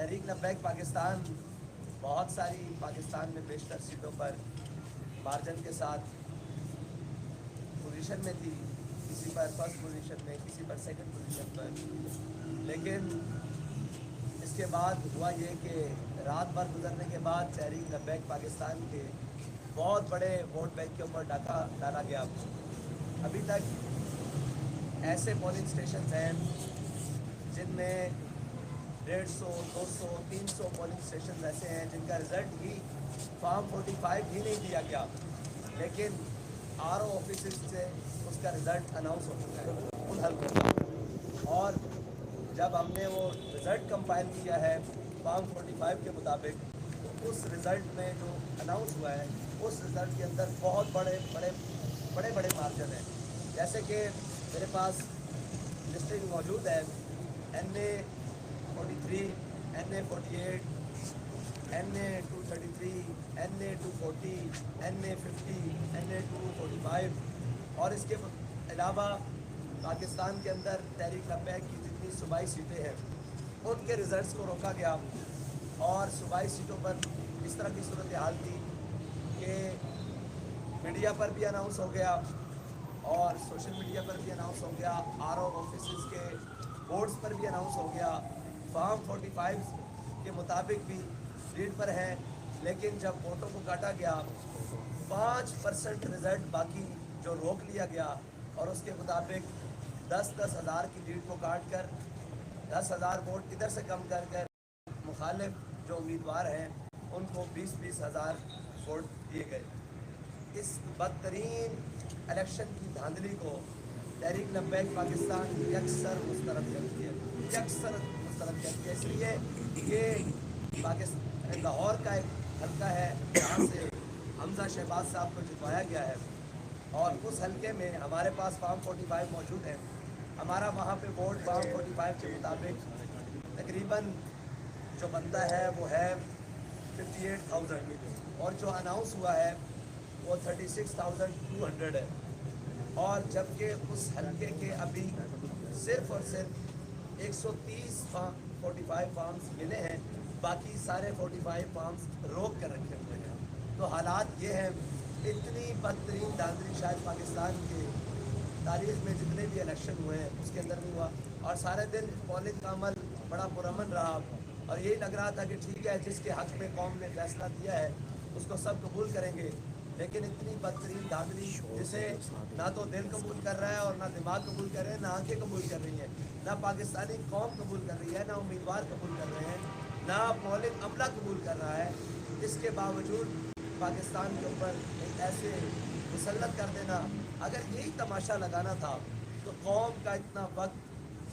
तहरीक लब्बैक पाकिस्तान बहुत सारी पाकिस्तान में बेशतर सीटों पर मार्जिन के साथ पोजीशन में थी, किसी पर फर्स्ट पोजीशन में, किसी पर सेकंड पोजीशन पर। लेकिन इसके बाद हुआ ये कि रात भर गुजरने के बाद तहरीक लब्बैक पाकिस्तान के बहुत बड़े वोट बैंक के ऊपर डाका डाला गया। अभी तक ऐसे पोलिंग स्टेशन हैं जिनमें 150, 200, 300 पोलिंग स्टेशन ऐसे हैं जिनका रिज़ल्ट ही फॉर्म 45 ही नहीं दिया गया, लेकिन आर ओ ऑफिस से उसका रिज़ल्ट अनाउंस हो चुका है उन हल्कों का। और जब हमने वो रिज़ल्ट कंपाइल किया है फॉर्म 45 के मुताबिक, तो उस रिज़ल्ट में जो अनाउंस हुआ है उस रिज़ल्ट के अंदर बहुत बड़े मार्जिन हैं। जैसे कि मेरे पास लिस्टिंग मौजूद है, NA 43, NA 48, NA 233, NA 240, NA 50, NA 245 और इसके अलावा पाकिस्तान के अंदर तहरीक लब्बैक की जितनी सूबाई सीटें हैं उनके रिज़ल्ट्स को रोका गया। और सूबाई सीटों पर इस तरह की सूरत हाल थी कि मीडिया पर भी अनाउंस हो गया और सोशल मीडिया पर भी अनाउंस हो गया, RO ऑफिस के बोर्ड्स पर भी अनाउंस हो गया, फॉर्म 45 के मुताबिक भी लीड पर है। लेकिन जब वोटों को काटा गया 5% रिज़ल्ट बाकी जो रोक लिया गया और उसके मुताबिक 10-10 हज़ार की लीड को काट कर 10,000 वोट इधर से कम कर कर मुखालिफ जो उम्मीदवार हैं उनको 20-20 हज़ार वोट दिए गए। इस बदतरीन इलेक्शन की धांधली को तहरीक लब्बैक पाकिस्तान यकसर मुस्तरद करती है, इसलिए ये पाकिस्तान लाहौर का एक हल्का है जहाँ से हमजा शहबाज साहब को जितवाया गया है और उस हल्के में हमारे पास फॉर्म 45 मौजूद है। हमारा वहाँ पे वोट फॉर्म 45 के मुताबिक तकरीबन जो बनता है वो है 58,000 और जो अनाउंस हुआ है वो 36,200 है। और जबकि उस हल्के के अभी सिर्फ और सिर्फ 130 45 फॉर्म्स मिले हैं, बाकी सारे 45 फॉर्म्स रोक कर रखे हुए हैं। तो हालात ये हैं, इतनी बदतरीन धांधली शायद पाकिस्तान के तारीख में जितने भी इलेक्शन हुए हैं उसके अंदर नहीं हुआ। और सारे दिन पोलिंग का अमल बड़ा पुरअमन रहा और यही लग रहा था कि ठीक है, जिसके हक़ में कौम ने फैसला दिया है उसको सब कबूल करेंगे। लेकिन इतनी बदतरीन धांधली जिसे ना तो दिल कबूल कर रहा है और ना दिमाग कबूल कर रहे हैं, ना आंखें कबूल कर रही हैं, ना पाकिस्तानी कौम कबूल कर रही है, ना उम्मीदवार कबूल कर रहे हैं, ना पोलिंग अमला कबूल कर रहा है। इसके बावजूद पाकिस्तान के ऊपर एक ऐसे मुसल्लत कर देना, अगर यही तमाशा लगाना था तो कौम का इतना वक्त,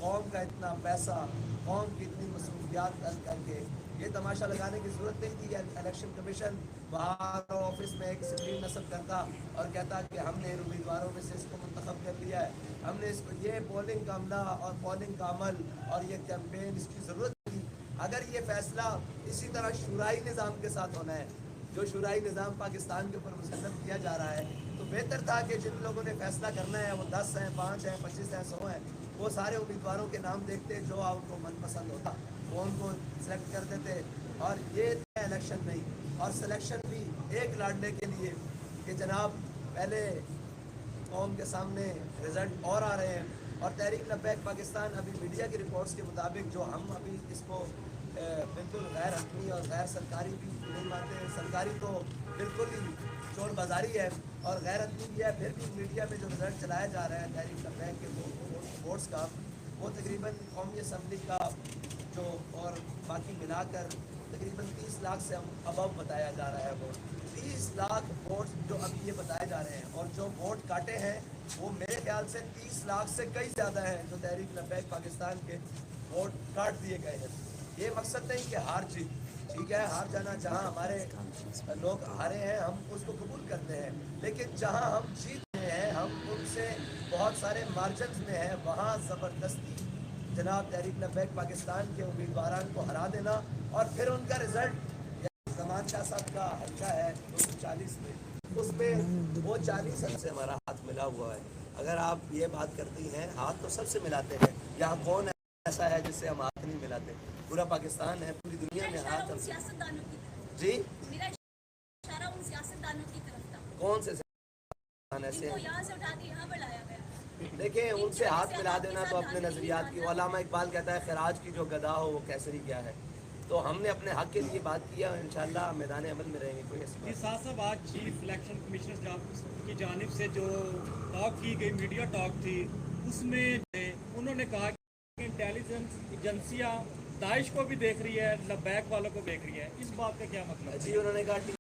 कौम का इतना पैसा, कौम की इतनी मसरूफियात हल करके ये तमाशा लगाने की ज़रूरत नहीं थी। इलेक्शन कमीशन बाहर ऑफिस में एक स्क्रीन नस्ब करता और कहता कि हमने इन उम्मीदवारों में से इसको मुंतखब कर लिया है, हमने इसको, ये पोलिंग का अमला और पोलिंग का अमल और ये कैंपेन इसकी ज़रूरत थी। अगर ये फ़ैसला इसी तरह शुराई निज़ाम के साथ होना है, जो शुराई निज़ाम पाकिस्तान के ऊपर मुसल्लत किया जा रहा है, तो बेहतर था कि जिन लोगों ने फ़ैसला करना है वो 10 हैं, 5 हैं, 25 हैं, 100 हैं, वो सारे उम्मीदवारों के नाम देखते जो उनको मनपसंद होता वो उनको सेलेक्ट कर देते। और ये इलेक्शन नहीं, और सिलेक्शन भी एक लड़ने के लिए कि जनाब पहले कौम के सामने रिज़ल्ट और आ रहे हैं। और तहरीक लब्बैक पाकिस्तान अभी मीडिया की रिपोर्ट्स के मुताबिक, जो हम अभी इसको बिल्कुल गैर हकमी और गैर सरकारी भी नहीं मानते हैं, सरकारी तो बिल्कुल ही चोर बाजारी है और गैर हकमी भी है, फिर भी मीडिया में जो रिज़ल्ट चलाया जा रहा है तहरीक लब्बैक के वोट्स का, वो तकरीबन कौमी असम्बली का जो और बाकी मिलाकर तकरीबन 30 लाख से अबव बताया जा रहा है वोट। 30 लाख वोट जो अभी ये बताए जा रहे हैं और जो वोट काटे हैं वो मेरे ख्याल से 30 लाख से कई ज़्यादा हैं जो तहरीक लब्बैक पाकिस्तान के वोट काट दिए गए हैं। ये मकसद नहीं कि हार जीत, ठीक है, हार जाना, जहाँ हमारे लोग हारे हैं हम उसको कबूल करते हैं, लेकिन जहाँ हम जीत रहे हैं हम उनसे बहुत सारे मार्जिन में हैं, वहाँ ज़बरदस्ती जनाब तहरीक लब्बैक पाकिस्तान के उम्मीदवारान को हरा देना और फिर उनका रिज़ल्ट, ज़मान शाह साहब का हल्का है 240 में, उसमें वो 40 से हमारा हाथ मिला हुआ है। अगर आप ये बात करती हैं, हाथ तो सबसे मिलाते हैं, यहाँ कौन है ایسا ہے جس سے ہم ہاتھ نہیں ملاتے. پورا پاکستان ہے, پوری دنیا میں ہاتھ ہم سیاستدانوں کی طرف جی میرا اشارہ ان سیاستدانوں کی طرف تھا کون سے سیاستدان جن ایسے کو ہیں؟ یہاں سے اٹھا کے یہاں پر لایا گیا. دیکھیں ان سے ہاتھ ملا دینا تو اپنے نظریات کی. علامہ اقبال کہتا ہے خراج کی جو گدا ہو وہ کیسری کیا ہے. تو ہم نے اپنے حق کے لیے بات کیا اور انشاءاللہ میدان عمل میں رہیں گے. کوئی ایسی بات ساتھ صاحب آج چیف الیکشن کمیشنر کی جانب سے جو ٹاک کی گئی میڈیا ٹاک تھی اس میں انہوں نے کہا کہ انٹیلیجنس ایجنسیاں داعش کو بھی دیکھ رہی ہے, لبیک والوں کو دیکھ رہی ہے, اس بات کا کیا مطلب ہے؟ جی انہوں نے کہا ٹی